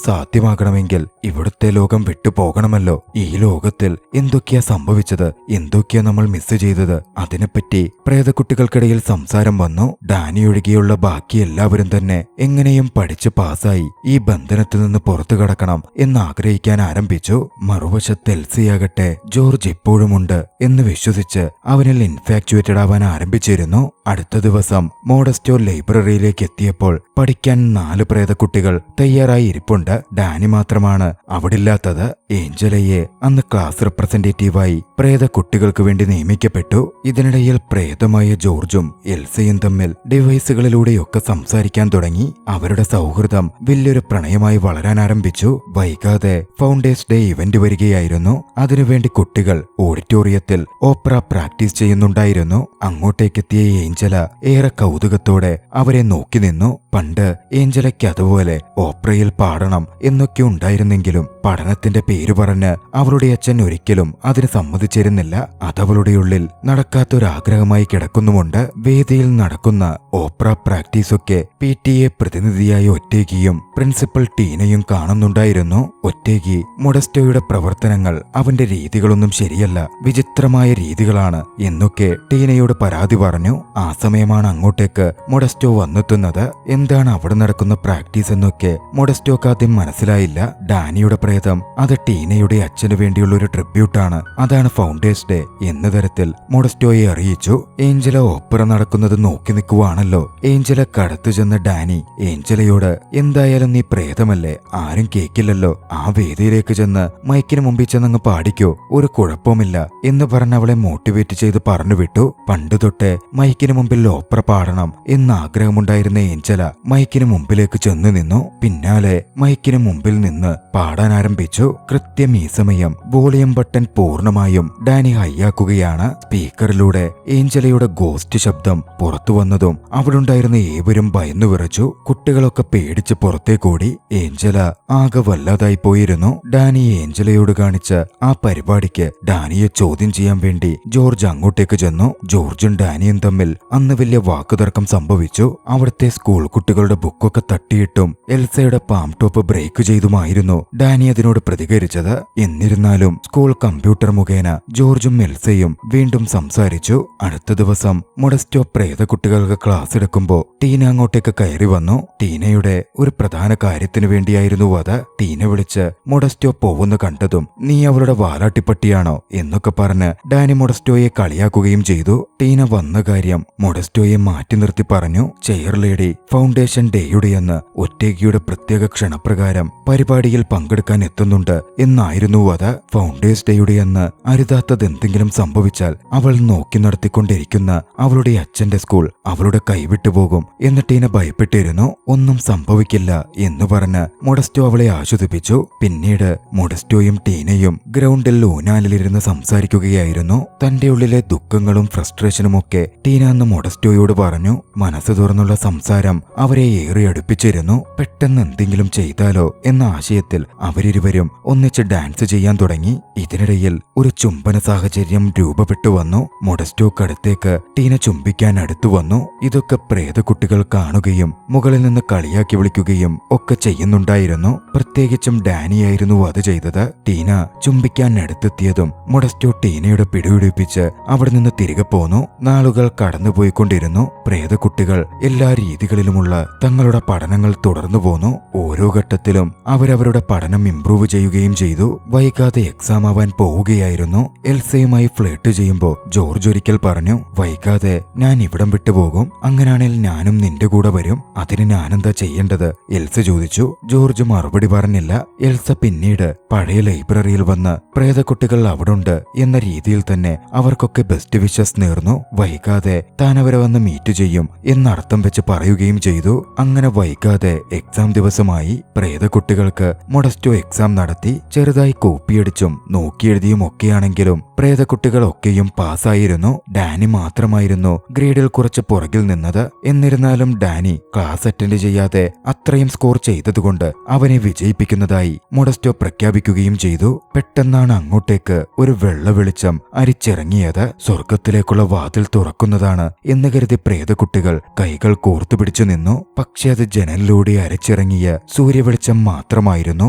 സാധ്യമാകണമെങ്കിൽ ഇവിടുത്തെ ലോകം വിട്ടുപോകണമല്ലോ. ഈ ലോകത്തിൽ എന്തൊക്കെയാ സംഭവിച്ചത്, എന്തൊക്കെയാ നമ്മൾ മിസ് ചെയ്തത്, അതിനെപ്പറ്റി പ്രേതക്കുട്ടികൾക്കിടയിൽ സംസാരം വന്നു. ഡാനി ഒഴികെയുള്ള ബാക്കി എല്ലാവരും തന്നെ എങ്ങനെയും പഠിച്ച് പാസ്സായി ഈ ബന്ധനത്തിൽ നിന്ന് പുറത്തു കടക്കണം എന്നാഗ്രഹിക്കാൻ ആരംഭിച്ചു. മറുവശത്ത് എൽസിയാകട്ടെ ജോർജ് ഇപ്പോഴുമുണ്ട് എന്ന് വിശ്വസിച്ച് അവനിൽ ഇൻഫാക്ച്വേറ്റഡ് ആവാൻ ആരംഭിച്ചിരുന്നു. അടുത്ത ദിവസം മോഡസ്റ്റോ ലൈബ്രറിയിലേക്ക് എത്തിയപ്പോൾ പഠിക്കാൻ 4 പ്രേതക്കുട്ടികൾ തയ്യാറായി ഇരിപ്പുണ്ട്. ഡാനി മാത്രമാണ് അവിടില്ലാത്തത്. ഏഞ്ചലയെ അന്ന് ക്ലാസ് റെപ്രസെന്റേറ്റീവായി പ്രേതക്കുട്ടികൾക്ക് വേണ്ടി നിയമിക്കപ്പെട്ടു. ഇതിനിടയിൽ പ്രേതമായ ജോർജും എൽസയും തമ്മിൽ ഡിവൈസുകളിലൂടെയൊക്കെ സംസാരിക്കാൻ തുടങ്ങി. അവരുടെ സൗഹൃദം വലിയൊരു പ്രണയമായി വളരാൻ ആരംഭിച്ചു. വൈകാതെ ഫൗണ്ടേഴ്സ് ഡേ ഇവന്റ് വരികയായിരുന്നു. അതിനുവേണ്ടി കുട്ടികൾ ഓഡിറ്റോറിയത്തിൽ ഓപ്പറ പ്രാക്ടീസ് ചെയ്യുന്നുണ്ടായിരുന്നു. അങ്ങോട്ടേക്കെത്തിയ ഏഞ്ചല ഏറെ കൗതുകത്തോടെ അവരെ നോക്കി നിന്നു. പണ്ട് ഏഞ്ചലയ്ക്ക് അതുപോലെ ഓപ്പറയിൽ പാടണം എന്നൊക്കെ ഉണ്ടായിരുന്നെങ്കിലും പഠനത്തിന്റെ പേര് പറഞ്ഞ് അവളുടെ അച്ഛൻ ഒരിക്കലും അതിന് സമ്മതിച്ചിരുന്നില്ല. അതവളുടെ ഉള്ളിൽ നടക്കാത്തൊരാഗ്രഹമായി കിടക്കുന്നുമുണ്ട്. വേദിയിൽ നടക്കുന്ന ഓപ്പറ പ്രാക്ടീസൊക്കെ PTA പ്രതിനിധിയായ ഒറ്റേകിയും പ്രിൻസിപ്പൽ ടീനയും കാണുന്നുണ്ടായിരുന്നു. ഒറ്റേകി മൊഡസ്റ്റോയുടെ പ്രവർത്തനങ്ങൾ അവന്റെ രീതികളൊന്നും ശരിയല്ല, വിചിത്രമായ രീതികളാണ് എന്നൊക്കെ ടീനയോട് പരാതി പറഞ്ഞു. ആ സമയമാണ് അങ്ങോട്ടേക്ക് മൊഡസ്റ്റോ വന്നെത്തുന്നത്. എന്താണ് അവിടെ നടക്കുന്ന പ്രാക്ടീസ് എന്നൊക്കെ മൊഡസ്റ്റോക്ക് ആദ്യം മനസ്സിലായില്ല. ഡാനിയുടെ പ്രേതം അത് ടീനയുടെ അച്ഛന് വേണ്ടിയുള്ള ഒരു ട്രിബ്യൂട്ടാണ്, അതാണ് ഫൗണ്ടേഴ്സ് ഡേ എന്ന തരത്തിൽ മൊഡസ്റ്റോയെ അറിയിച്ചു. ഏഞ്ചല ഓപ്പറ നടക്കുന്നത് നോക്കി നിൽക്കുവാണല്ലോ. ഏഞ്ചല കടത്തു ചെന്ന ഡാനി ഏഞ്ചലയോട് എന്തായാലും നീ പ്രേതമല്ലേ, ആരും കേക്കില്ലല്ലോ, ആ വേദിയിലേക്ക് ചെന്ന് മൈക്കിന് മുമ്പിൽ ചെന്നങ്ങ് പാടിക്കോ, ഒരു കുഴപ്പമില്ല എന്ന് പറഞ്ഞ് അവളെ മോട്ടിവേറ്റ് ചെയ്ത് പറഞ്ഞു വിട്ടു. പണ്ട് തൊട്ടേ മൈക്കിന് മുമ്പിൽ ഓപ്പറ പാടണം എന്ന് ആഗ്രഹമുണ്ടായിരുന്ന ഏഞ്ചല മൈക്കിന് മുമ്പിലേക്ക് ചെന്നു നിന്നു. പിന്നാലെ മൈക്കിന് മുമ്പിൽ നിന്ന് പാടാൻ ആരംഭിച്ചു. കൃത്യം ഈ സമയം വോളിയം ബട്ടൺ പൂർണ്ണമായും ഡാനി ഹൈയാക്കുകയാണ്. സ്പീക്കറിലൂടെ ഏഞ്ചലയുടെ ഗോസ്റ്റ് ശബ്ദം പുറത്തു വന്നതും അവിടുണ്ടായിരുന്ന ഏവരും ഭയന്നു വിറച്ചു. കുട്ടികളൊക്കെ പേടിച്ച് പുറത്തേക്കോടി. ഏഞ്ചല ആകെ വല്ലാതായി പോയിരുന്നു. ഡാനി ഏഞ്ചലയോട് കാണിച്ച ആ പരിപാടിക്ക് ഡാനിയെ ചോദ്യം ചെയ്യാൻ വേണ്ടി ജോർജ് അങ്ങോട്ടേക്ക് ചെന്നു. ജോർജും ഡാനിയും തമ്മിൽ അന്ന് വലിയ വാക്കുതർക്കം സംഭവിച്ചു. അവിടുത്തെ സ്കൂൾ കുട്ടികളുടെ ബുക്കൊക്കെ തട്ടിയിട്ടും എൽസയുടെ പാം ടോപ്പ് ബ്രേക്ക് ചെയ്തുമായിരുന്നു ഡാനി അതിനോട് പ്രതികരിച്ചത്. എന്നിരുന്നാലും സ്കൂൾ കമ്പ്യൂട്ടർ മുഖേന ജോർജും എൽസയും വീണ്ടും സംസാരിച്ചു. അടുത്ത ദിവസം മൊഡസ്റ്റോ പ്രേതക്കുട്ടികൾക്ക് ക്ലാസ് എടുക്കുമ്പോ ടീന അങ്ങോട്ടേക്ക് കയറി വന്നു. ടീനയുടെ ഒരു പ്രധാന കാര്യത്തിനു വേണ്ടിയായിരുന്നു അത്. ടീന വിളിച്ച് മൊഡസ്റ്റോ പോവുന്ന കണ്ടതും നീ അവളുടെ വാലാട്ടിപ്പട്ടിയാണോ എന്നൊക്കെ പറഞ്ഞ് ഡാനി മൊഡസ്റ്റോയെ കളിയാക്കുകയും ചെയ്തു. ടീന വന്ന കാര്യം മൊഡസ്റ്റോയെ മാറ്റി നിർത്തി പറഞ്ഞു, ചെയർ ലേഡി ഫൗണ്ടേഷൻ ഡേയുടെയെന്ന് ഒറ്റേക്കിയുടെ പ്രത്യേക ക്ഷണപ്രകാരം പരിപാടിയിൽ പങ്കെടുക്കാൻ എത്തുന്നുണ്ട് എന്നായിരുന്നു അത്. ഫൗണ്ടേഴ്സ് ഡേയുടെയെന്ന് അരുതാത്തതെന്തെങ്കിലും സംഭവിച്ചാൽ അവൾ നോക്കി നടത്തിക്കൊണ്ടിരിക്കുന്ന അവളുടെ അച്ഛന്റെ സ്കൂൾ അവളുടെ കൈവിട്ടുപോകും എന്ന് ടീന ഭയപ്പെട്ടിരുന്നു. ഒന്നും സംഭവിക്കില്ല എന്ന് പറഞ്ഞ് മൊഡസ്റ്റോ അവളെ ആശ്വസിപ്പിച്ചു. പിന്നീട് മൊഡസ്റ്റോയും ടീനയും ഗ്രൗണ്ടിൽ ഊനാലിലിരുന്ന് സംസാരിക്കുകയായിരുന്നു. തന്റെ ഉള്ളിലെ ദുഃഖങ്ങളും ഫ്രസ്ട്രേഷനുമൊക്കെ ടീന അന്ന് മൊഡസ്റ്റോയോട് പറഞ്ഞു. മനസ്സ് തുറന്നുള്ള സംസാരം അവരെ ഏറെ അടുപ്പിച്ചിരുന്നു. പെട്ടെന്ന് എന്തെങ്കിലും ചെയ്താലോ എന്ന ആശയത്തിൽ അവരിരുവരും ഒന്നിച്ച് ഡാൻസ് ചെയ്യാൻ തുടങ്ങി. ഇതിനിടയിൽ ഒരു ചുംബന സാഹചര്യം രൂപപ്പെട്ടു വന്നു. മൊഡസ്റ്റോക്കടുത്തേക്ക് ടീന ചുംബിക്കാൻ അടുത്തു വന്നു. ഇതൊക്കെ പ്രേതക്കുട്ടികൾ കാണുകയും മുകളിൽ നിന്ന് കളിയാക്കി വിളിക്കുകയും ഒക്കെ ചെയ്യുന്നുണ്ടായിരുന്നു. പ്രത്യേകിച്ചും ഡാനിയായിരുന്നു അത് ചെയ്തത്. ടീന ചുംബിക്കാൻ അടുത്തെത്തിയതും മൊഡസ്റ്റോ ടീനയുടെ പിടിപിടിപ്പിച്ച് അവിടെ നിന്ന് തിരികെ പോന്നു. നാളുകൾ കടന്നുപോയിക്കൊണ്ടിരുന്നു. പ്രേതക്കുട്ടികൾ എല്ലാ രീതികളിലുമുള്ള തങ്ങളുടെ പഠനങ്ങൾ തുടർന്നു പോന്നു. ഓരോ ഘട്ടത്തിലും അവരവരുടെ പഠനം ഇംപ്രൂവ് ചെയ്യുകയും ചെയ്തു. വൈകാതെ എക്സാം ആവാൻ പോവുകയായിരുന്നു. എൽസയുമായി ഫ്ലേർട്ട് ചെയ്യുമ്പോൾ ജോർജ് ഒരിക്കൽ പറഞ്ഞു, വൈകാതെ ഞാൻ ഇവിടം വിട്ടുപോകും, അങ്ങനാണെങ്കിൽ ഞാനും നിന്റെ കൂടെ വരും, അതിന് ഞാനെന്താ ചെയ്യേണ്ടത്? എൽസ ചോദിച്ചു. ജോർജ് മറുപടി പറഞ്ഞില്ല. എൽസ പിന്നീട് പഴയ ലൈബ്രറിയിൽ വന്ന് പ്രേതക്കുട്ടികൾ അവിടുണ്ട് എന്ന രീതിയിൽ തന്നെ അവർക്കൊക്കെ ബെസ്റ്റ് വിഷസ് നേർന്നു. വൈകാതെ താൻ അവരെ വന്ന് മീറ്റ് ചെയ്യും എന്നർത്ഥം വെച്ച് പറയുകയും ചെയ്തു. അങ്ങനെ വൈകാതെ എക്സാം ദിവസമായി. പ്രേതക്കുട്ടികൾക്ക് മൊഡസ്റ്റോ എക്സാം നടത്തി. ചെറുതായി കോപ്പിയടിച്ചും നോക്കിയെഴുതിയും ഒക്കെയാണെങ്കിലും പ്രേതക്കുട്ടികളൊക്കെയും പാസ്സായിരുന്നു. ഡാനി മാത്രമായിരുന്നു ഗ്രേഡിൽ കുറച്ച് പുറകിൽ നിന്നത്. എന്നിരുന്നാലും ഡാനി ക്ലാസ് അറ്റൻഡ് ചെയ്യാതെ അത്രയും സ്കോർ ചെയ്തതുകൊണ്ട് അവനെ വിജയിപ്പിക്കുന്നതായി മൊഡസ്റ്റോ പ്രഖ്യാപിക്കുകയും ചെയ്തു. പെട്ടെന്നാണ് അങ്ങോട്ടേക്ക് ഒരു വെള്ള വെളിച്ചം അരിച്ചിറങ്ങിയത്. സ്വർഗത്തിലേക്കുള്ള വാതിൽ തുറക്കുന്നതാണ് എന്ന് കരുതി പ്രേതക്കുട്ടികൾ കൈകൾ കോർത്തുപിടിച്ചു നിന്നു. പക്ഷെ അത് ജനലിലൂടെ അരച്ചിറങ്ങിയ സൂര്യവെളിച്ചം മാത്രമായിരുന്നു.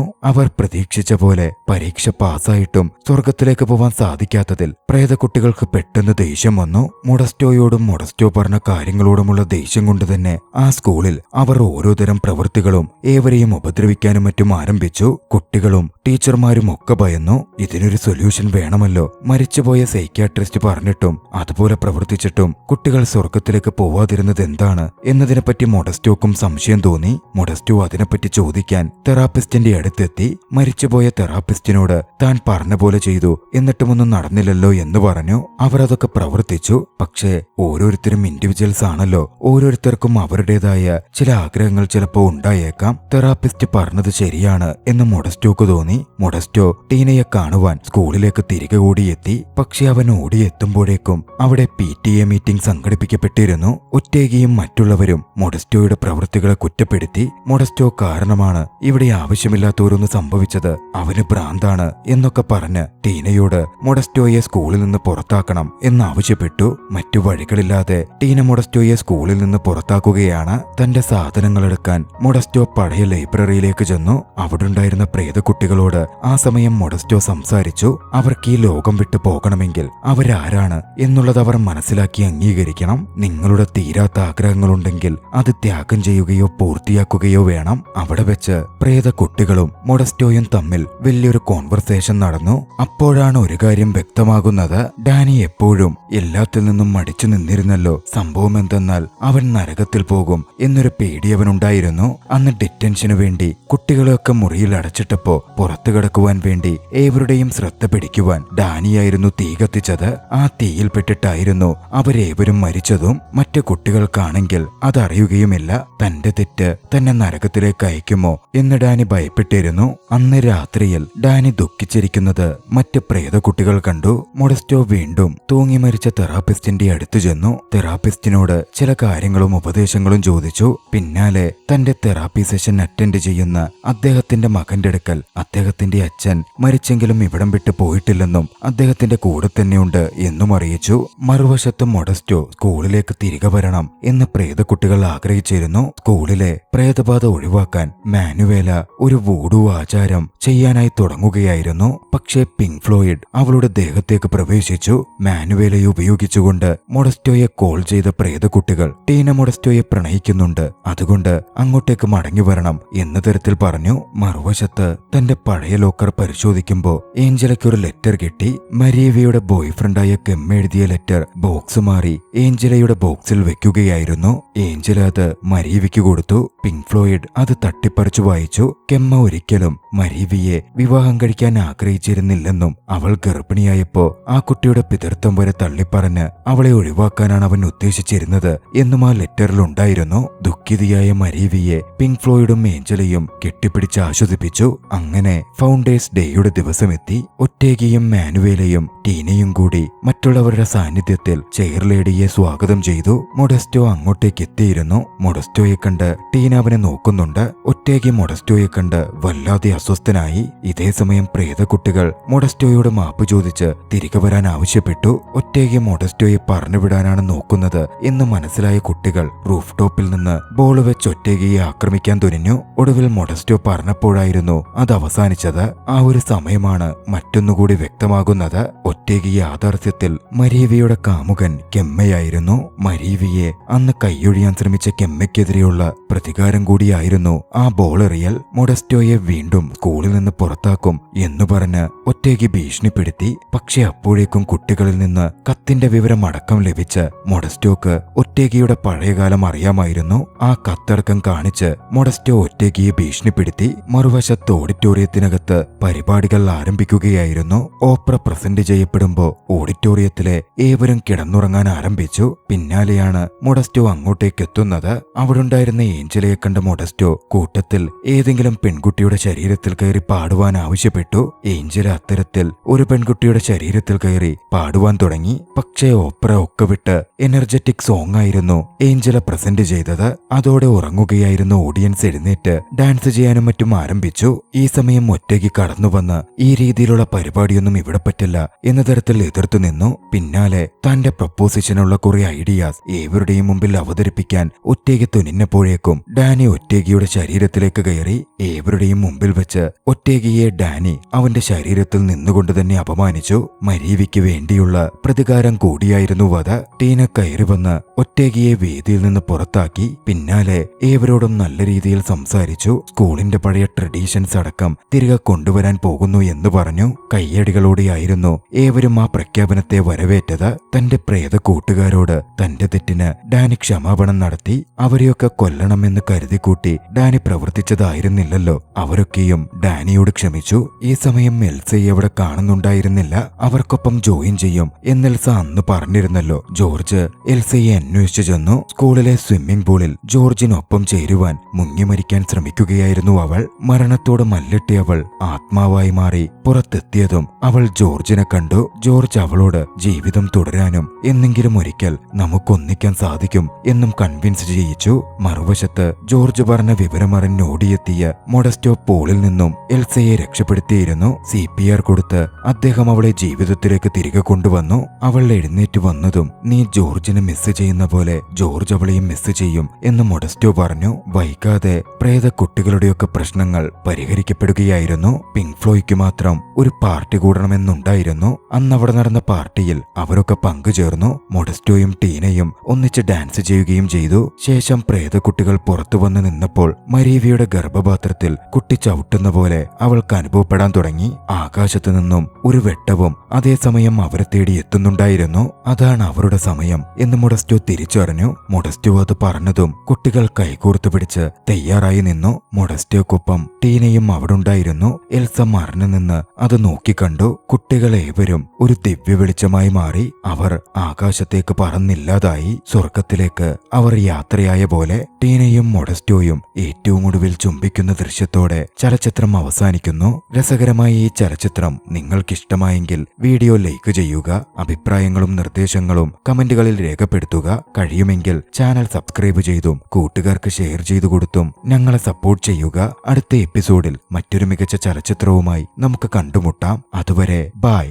അവർ പ്രതീക്ഷിച്ച പോലെ പരീക്ഷ പാസ്സായിട്ടും സ്വർഗത്തിലേക്ക് പോവാൻ സാധിക്കാത്തതിൽ പ്രേതക്കുട്ടികൾക്ക് പെട്ടെന്ന് ദേഷ്യം വന്നു. മൊഡസ്റ്റോയോടും മൊഡസ്റ്റോ പറഞ്ഞ കാര്യങ്ങളോടുമുള്ള ദേഷ്യം കൊണ്ട് തന്നെ ആ സ്കൂളിൽ അവർ ഓരോതരം പ്രവൃത്തികളും ഏവരെയും ഉപദ്രവിക്കാനും മറ്റും ആരംഭിച്ചു. കുട്ടികളും ടീച്ചർമാരും ഒക്കെ ഭയന്നു. ഇതിനൊരു സൊല്യൂഷൻ വേണമല്ലോ. മരിച്ചുപോയ സൈക്യാട്രിസ്റ്റ് പറഞ്ഞിട്ടും അതുപോലെ പ്രവർത്തിച്ചിട്ടും കുട്ടികൾ സ്വർഗത്തിലേക്ക് പോവാതിരുന്നത് എന്താണ് എന്നതിനെപ്പറ്റി മൊഡസ്റ്റോക്കും സംശയം തോന്നി. മൊഡസ്റ്റോ അതിനെപ്പറ്റി ചോദിക്കാൻ തെറാപ്പിസ്റ്റിന്റെ അടുത്തെത്തി. മരിച്ചുപോയ തെറാപ്പിസ്റ്റിനോട് താൻ പറഞ്ഞ പോലെ ചെയ്തു, എന്നിട്ടുമൊന്നും നടന്നില്ലല്ലോ എന്ന് പറഞ്ഞു. അവർ അതൊക്കെ പ്രവർത്തിച്ചു. പക്ഷേ ഓരോരുത്തരും ഇൻഡിവിജ്വൽസ് ആണല്ലോ. ഓരോരുത്തർക്കും അവരുടേതായ ചില ആഗ്രഹങ്ങൾ ചിലപ്പോ ഉണ്ടായേക്കാം. തെറാപ്പിസ്റ്റ് പറഞ്ഞത് ശരിയാണ് എന്ന് മൊഡസ്റ്റോക്ക് തോന്നി. മൊഡസ്റ്റോ ടീനയെ കാണുവാൻ സ്കൂളിലേക്ക് തിരികെ ഓടിയെത്തി. പക്ഷെ അവൻ ഓടിയെത്തുമ്പോഴേക്കും അവിടെ PTA മീറ്റിംഗ് സംഘടിപ്പിക്കപ്പെട്ടിരുന്നു. ഒറ്റേകിയും മറ്റുള്ളവരും മൊഡസ്റ്റോയുടെ പ്രവൃത്തികളെ കുറ്റപ്പെടുത്തി. മൊഡസ്റ്റോ കാരണമാണ് ഇവിടെ ആവശ്യമില്ലാത്തോരൊന്ന് സംഭവിച്ചത്, അവന് ഭ്രാന്താണ് എന്നൊക്കെ പറഞ്ഞ് ടീനയോട് മൊഡസ്റ്റോയെ സ്കൂളിൽ നിന്ന് പുറത്താക്കണം എന്നാവശ്യപ്പെട്ടു. മറ്റു വഴികളില്ലാതെ ടീന മൊഡസ്റ്റോയെ സ്കൂളിൽ നിന്ന് പുറത്താക്കുകയാണ്. തന്റെ സാധനങ്ങളെടുക്കാൻ മൊഡസ്റ്റോ പഴയ ലൈബ്രറിയിലേക്ക് ചെന്നു. അവിടുണ്ടായിരുന്ന പ്രേതക്കുട്ടികളോട് ആ സമയം മൊഡസ്റ്റോ സംസാരിച്ചു. അവർക്ക് ഈ ലോകം വിട്ടു പോകണമെങ്കിൽ അവരാരാണ് എന്നുള്ളത് അവർ മനസ്സിലാക്കി അംഗീകരിക്കണം. നിങ്ങളുടെ തീരാത്ത ആഗ്രഹങ്ങളുണ്ടെങ്കിൽ അത് ത്യാഗം ചെയ്യുകയോ പൂർത്തിയാക്കുകയോ വേണം. അവിടെ വെച്ച് പ്രേതക്കുട്ടികളും മൊഡസ്റ്റോയും തമ്മിൽ വലിയൊരു കോൺവെർസേഷൻ നടന്നു. അപ്പോഴാണ് ഒരു കാര്യം വ്യക്തമാകുന്നത്. ഡാനി എപ്പോഴും എല്ലാത്തിൽ നിന്നും മടിച്ചു നിന്നിരുന്നല്ലോ. സംഭവം എന്തെന്നാൽ അവൻ നരകത്തിൽ പോകും എന്നൊരു പേടി അവനുണ്ടായിരുന്നു. അന്ന് ഡിറ്റൻഷനു വേണ്ടി കുട്ടികളെയൊക്കെ മുറിയിൽ അടച്ചിട്ടപ്പോ പുറത്തു കിടക്കുവാൻ വേണ്ടി ഏവരുടെയും ശ്രദ്ധ പിടിക്കുവാൻ ഡാനിയായിരുന്നു തീ കത്തിച്ചത്. ആ തീയിൽപ്പെട്ടിട്ടായിരുന്നു അവരേവരും മരിച്ചതും. മറ്റു കുട്ടികൾക്കാണെങ്കിൽ അതറിയുകയുമില്ല. തന്റെ തെറ്റ് തന്നെ നരകത്തിലേക്ക് അയക്കുമോ എന്ന് ഡാനി ഭയപ്പെട്ടിരുന്നു. അന്ന് രാത്രിയിൽ ഡാനി ദുഃഖിച്ചിരിക്കുന്നത് മറ്റ് പ്രേതക്കുട്ടികൾ കണ്ടു. മൊഡസ്റ്റോ വീണ്ടും തൂങ്ങി മരിച്ച തെറാപ്പിസ്റ്റിന്റെ അടുത്തു ചെന്നു. തെറാപ്പിസ്റ്റിനോട് ചില കാര്യങ്ങളും ഉപദേശങ്ങളും ചോദിച്ചു. പിന്നാലെ തന്റെ തെറാപ്പി സെഷൻ അറ്റൻഡ് ചെയ്യുന്ന അദ്ദേഹത്തിന്റെ മകന്റെ അടുക്കൽ അദ്ദേഹത്തിന്റെ അച്ഛൻ മരിച്ചെങ്കിലും ഇവിടം വിട്ടു പോയിട്ടില്ലെന്നും അദ്ദേഹത്തിന്റെ കൂടെ തന്നെയുണ്ട് എന്നും അറിയിച്ചു. മറുവശത്ത് മൊഡസ്റ്റോ സ്കൂളിലേക്ക് തിരികെ വരണം എന്ന് പ്രേതക്കുട്ടികൾ ആഗ്രഹിച്ചിരുന്നു. സ്കൂളിലെ പ്രേതബാധ ഒഴിവാക്കാൻ മാനുവേല ഒരു വൂഡു ആചാരം ചെയ്യാനായി തുടങ്ങുകയായിരുന്നു. പക്ഷേ പിങ്ക് ഫ്ലോയിഡ് അവളുടെ ദേഹത്തേക്ക് പ്രവേശിച്ചു. മാനുവേലയെ ഉപയോഗിച്ചുകൊണ്ട് മൊഡസ്റ്റോയെ കോൾ ചെയ്ത പ്രേതക്കുട്ടികൾ ടീന മൊഡസ്റ്റോയെ പ്രണയിക്കുന്നുണ്ട്, അതുകൊണ്ട് അങ്ങോട്ടേക്ക് മടങ്ങി വരണം എന്ന തരത്തിൽ പറഞ്ഞു. മറുവശത്ത് തന്റെ പഴയ ലോക്കർ പരിശോധിക്കുമ്പോൾ ഏഞ്ചലയ്ക്ക് ഒരു ലെറ്റർ കിട്ടി. മരിയവയുടെ ബോയ്ഫ്രണ്ടായ കെം എഴുതിയ ലെറ്റർ ബോക്സ് മാറി ഏഞ്ചലയുടെ ബോക്സിൽ വെക്കുകയായിരുന്നു. ഏഞ്ചല അത് മരീവിക്ക് കൊടുത്തു. പിങ്ക് ഫ്ലോയിഡ് അത് തട്ടിപ്പറിച്ചു വായിച്ചു. കെമ്മ ഒരിക്കലും മരീവിയെ വിവാഹം കഴിക്കാൻ ആഗ്രഹിച്ചിരുന്നില്ലെന്നും അവൾ ഗർഭിണിയായപ്പോ ആ കുട്ടിയുടെ പിതൃത്വം വരെ തള്ളിപ്പറഞ്ഞ് അവളെ ഒഴിവാക്കാനാണ് അവൻ ഉദ്ദേശിച്ചിരുന്നത് എന്നും ആ ലെറ്ററിലുണ്ടായിരുന്നു. ദുഃഖിതയായ മരീവിയെ പിങ്ക് ഫ്ലോയിഡും ഏഞ്ചലയും കെട്ടിപ്പിടിച്ച് ആശ്വസിപ്പിച്ചു. അങ്ങനെ ഫൗണ്ടേഴ്സ് ഡേയുടെ ദിവസമെത്തി. ഒറ്റേഗിയും മാനുവേലയും ടീനയും കൂടി മറ്റുള്ളവരുടെ സാന്നിധ്യത്തിൽ ചെയർലേഡിയെ സ്വാഗതം ചെയ്തു. മൊഡസ്റ്റോ അങ്ങോട്ടേക്ക് എത്തിയിരുന്നു. മൊഡസ്റ്റോയെ കണ്ട് ടീന അവനെ നോക്കുന്നുണ്ട്. ഒറ്റേഗി മൊഡസ്റ്റോയെ കണ്ട് വല്ലാതെ അസ്വസ്ഥനായി. ഇതേസമയം പ്രേതക്കുട്ടികൾ മൊഡസ്റ്റോയോട് മാപ്പ് ചോദിച്ച് തിരികെ വരാൻ ആവശ്യപ്പെട്ടു. ഒറ്റേഗി മൊഡസ്റ്റോയെ പറഞ്ഞുവിടാനാണ് നോക്കുന്നത് എന്ന് മനസ്സിലായ കുട്ടികൾ റൂഫ് ടോപ്പിൽ നിന്ന് ബോൾ വെച്ച് ഒറ്റേഗിയെ ആക്രമിക്കാൻ തുനിഞ്ഞു. ഒടുവിൽ മൊഡസ്റ്റോ പറഞ്ഞപ്പോഴായിരുന്നു അത് അവസാനിച്ചത്. ആ ഒരു സമയമാണ് മറ്റൊന്നുകൂടി വ്യക്തമാകുന്നത്. ഒറ്റേഗി യാഥാർത്ഥ്യത്തിൽ മരീവിയുടെ കാമുകൻ കെമ്മയായിരുന്നു. മരീവിയെ അന്ന് കൈയൊഴിയാൻ ശ്രമിച്ച കെമ്മയ്ക്കെതിരെയുള്ള പ്രതികാരം കൂടിയായിരുന്നു ആ ബോളെറിയൽ. മൊഡസ്റ്റോയെ വീണ്ടും സ്കൂളിൽ നിന്ന് പുറത്താക്കും എന്നു പറഞ്ഞ് ഒറ്റേഗി ഭീഷണിപ്പെടുത്തി. പക്ഷെ അപ്പോഴേക്കും കുട്ടികളിൽ നിന്ന് കത്തിന്റെ വിവരം അടക്കം ലഭിച്ച് മൊഡസ്റ്റോക്ക് ഒറ്റേഗിയുടെ പഴയകാലം അറിയാമായിരുന്നു. ആ കത്തടക്കം കാണിച്ച് മൊഡസ്റ്റോ ഒറ്റേഗിയെ ഭീഷണിപ്പെടുത്തി. മറുവശത്ത് ഓഡിറ്റോറിയത്തിനകത്ത് പരിപാടികൾ ആരംഭിക്കുകയായിരുന്നു. ഓപ്ര പ്രസന്റ് ചെയ്യപ്പെടുമ്പോ ഓഡിറ്റോറിയത്തിലെ ഏവരും കിടന്നുറങ്ങാൻ ആരംഭിച്ചു. പിന്നാലെയാണ് മൊഡസ്റ്റോ അങ്ങോട്ടേക്ക് എത്തുന്നത്. അവിടുണ്ടായിരുന്ന ഏഞ്ചലയെ കണ്ട മൊഡസ്റ്റോ കൂട്ടത്തിൽ ഏതെങ്കിലും പെൺകുട്ടിയുടെ ശരീരത്തിൽ കയറി പാടുവാൻ ആവശ്യപ്പെട്ടു. ഏഞ്ചല അത്തരത്തിൽ ഒരു പെൺകുട്ടിയുടെ ശരീരത്തിൽ കയറി പാടുവാൻ തുടങ്ങി. പക്ഷേ ഓപ്ര ഒക്കെ വിട്ട് എനർജറ്റിക് സോങ് ആയിരുന്നു ഏഞ്ചല പ്രസന്റ് ചെയ്തത്. അതോടെ ഉറങ്ങുകയായിരുന്ന ഓഡിയൻസ് എഴുന്നേറ്റ് ഡാൻസ് ചെയ്യാനും മറ്റും ആരംഭിച്ചു. ഈ സമയം ഒറ്റയ്ക്ക് കടന്നുവന്ന് ഈ രീതിയിലുള്ള പരിപാടിയൊന്നും ഇവിടെ പറ്റില്ല എന്ന തരത്തിൽ എതിർത്തു നിന്നു. പിന്നാലെ തന്റെ പ്രപ്പോസിഷനുള്ള കുറെ ഐഡിയാസ് ഏവരുടെയും മുമ്പിൽ അവതരിപ്പിക്കാൻ ഒറ്റയ്ക്ക് തുനിഞ്ഞപ്പോഴേക്കും ഡാനി ഒറ്റേഗിയുടെ ശരീരത്തിലേക്ക് കയറി. ഏവരുടെയും മുമ്പിൽ വെച്ച് ഒറ്റേഗിയെ ഡാനി അവന്റെ ശരീരത്തിൽ നിന്നുകൊണ്ട് തന്നെ അപമാനിച്ചു. മരീവിക്ക് വേണ്ടിയുള്ള പ്രതികാരം കൂടിയായിരുന്നു അത്. ടീന കയറി വന്ന് ഒറ്റേഗിയെ വേദിയിൽ നിന്ന് പുറത്താക്കി. പിന്നാലെ ഏവരോടും നല്ല രീതിയിൽ സംസാരിച്ചു. സ്കൂളിന്റെ പഴയ ട്രഡീഷൻസ് അടക്കം തിരികെ കൊണ്ടുവരാൻ പോകുന്നു എന്ന് പറഞ്ഞു. കയ്യടികളോടെയായിരുന്നു ഏവരും ആ പ്രഖ്യാപനത്തെ വരവേറ്റത്. തന്റെ പ്രേത കൂട്ടുകാരോട് തന്റെ തെറ്റിന് ഡാനി ക്ഷമാപണം നടത്തി. അവരെയൊക്കെ കൊല്ലണമെന്ന് കരുതിക്കൂട്ടി ഡാനി പ്രവർത്തിച്ചതായിരുന്നില്ലല്ലോ. അവരൊക്കെയും ഡാനിയോട് ക്ഷമിച്ചു. ഈ സമയം എൽസയെ അവിടെ കാണുന്നുണ്ടായിരുന്നില്ല. അവർക്കൊപ്പം ജോയിൻ ചെയ്യും എന്നെൽസ അന്ന് പറഞ്ഞിരുന്നല്ലോ. ജോർജ് എൽസയെ അന്വേഷിച്ചു ചെന്നു. സ്കൂളിലെ സ്വിമ്മിംഗ് പൂളിൽ ജോർജിനൊപ്പം ചേരുവാൻ മുങ്ങിമരിക്കാൻ ശ്രമിക്കുകയായിരുന്നു അവൾ. മരണത്തോട് മല്ലിട്ടി അവൾ ആത്മാവായി മാറി പുറത്തെത്തിയതും അവൾ ജോർജിനെ കണ്ടു. ജോർജ് അവളോട് ജീവിതം തുടരാനും എന്നെങ്കിലും ഒരിക്കൽ നമുക്കൊന്നിക്കാൻ സാധിക്കും എന്നും കൺവിൻസ് ചെയ്യിച്ചു. മറുവശത്ത് ജോർജ് പറഞ്ഞ വിവരമറിഞ്ഞ് ഓടിയെത്തിയ മൊഡസ്റ്റോ പൂളിൽ നിന്നും എൽസയെ രക്ഷപ്പെടുത്തിയിരുന്നു. CPR കൊടുത്ത് അദ്ദേഹം അവളെ ജീവിതത്തിലേക്ക് തിരികെ കൊണ്ടുവന്നു. അവൾ എഴുന്നേറ്റ് വന്നതും നീ ജോർജിനെ മിസ് ചെയ്യുന്ന പോലെ ജോർജ് അവളെയും മിസ് ചെയ്യും എന്ന് മൊഡസ്റ്റോ പറഞ്ഞു. വൈകാതെ പ്രേത കുട്ടികളുടെയൊക്കെ പ്രശ്നങ്ങൾ പരിഹരിക്കപ്പെടുകയായിരുന്നു. പിങ്ക് ഫ്ലോയ്ക്ക് മാത്രം ഒരു പാർട്ടി കൂടണമെന്നുണ്ടായിരുന്നു. അന്ന് അവിടെ നടന്ന പാർട്ടിയിൽ അവരൊക്കെ പങ്കുചേർന്നു. മൊഡസ്റ്റോയും ടീനയും ഒന്നിച്ച് ഡാൻസ് ചെയ്യുകയും ചെയ്തു. ശേഷം പ്രേതക്കുട്ടികൾ പുറത്തു വന്ന് നിന്നപ്പോൾ മരീവിയുടെ ഗർഭപാത്രത്തിൽ കുട്ടി ചവിട്ടുന്ന പോലെ അവൾക്ക് അനുഭവപ്പെടാൻ തുടങ്ങി. ആകാശത്തു നിന്നും ഒരു വെട്ടവും അതേസമയം അവരെ തേടി എത്തുന്നുണ്ടായിരുന്നു. അതാണ് അവരുടെ സമയം എന്ന് മൊഡസ്റ്റോ തിരിച്ചറിഞ്ഞു. മൊഡസ്റ്റോ അത് പറഞ്ഞതും കുട്ടികൾ കൈകോർത്തു പിടിച്ച് തയ്യാറായി നിന്നു. മൊഡസ്റ്റോക്കൊപ്പം ടീനയും അവിടുണ്ടായിരുന്നു. എൽസ മറിഞ്ഞു നിന്ന് അത് നോക്കിക്കണ്ടു. കുട്ടികൾ ഏവരും ഒരു ദിവ്യ വെളിച്ചമായി മാറി. അവർ ആകാശത്തേക്ക് പറന്നില്ലാതായി. സ്വർഗത്തിലേക്ക് അവർ യാത്രയായ പോലെ ടീനയും മൊഡസ്റ്റോയും ഏറ്റവും ഒടുവിൽ ചുംബിക്കുന്ന ദൃശ്യത്തോടെ ചലച്ചിത്രം അവസാനിക്കുന്നു. രസകരമായ ഈ ചലച്ചിത്രം നിങ്ങൾക്കിഷ്ടമായെങ്കിൽ വീഡിയോ ലൈക്ക് ചെയ്യുക. അഭിപ്രായങ്ങളും നിർദ്ദേശങ്ങളും കമന്റുകളിൽ രേഖപ്പെടുത്തുക. കഴിയുമെങ്കിൽ ചാനൽ സബ്സ്ക്രൈബ് ചെയ്തും കൂട്ടുകാർക്ക് ഷെയർ ചെയ്തു കൊടുത്തും ഞങ്ങളെ സപ്പോർട്ട് ചെയ്യുക. അടുത്ത എപ്പിസോഡിൽ മറ്റൊരു മികച്ച ചലച്ചിത്രവുമായി നമുക്ക് കണ്ടുമുട്ടാം. അതുവരെ ബൈ.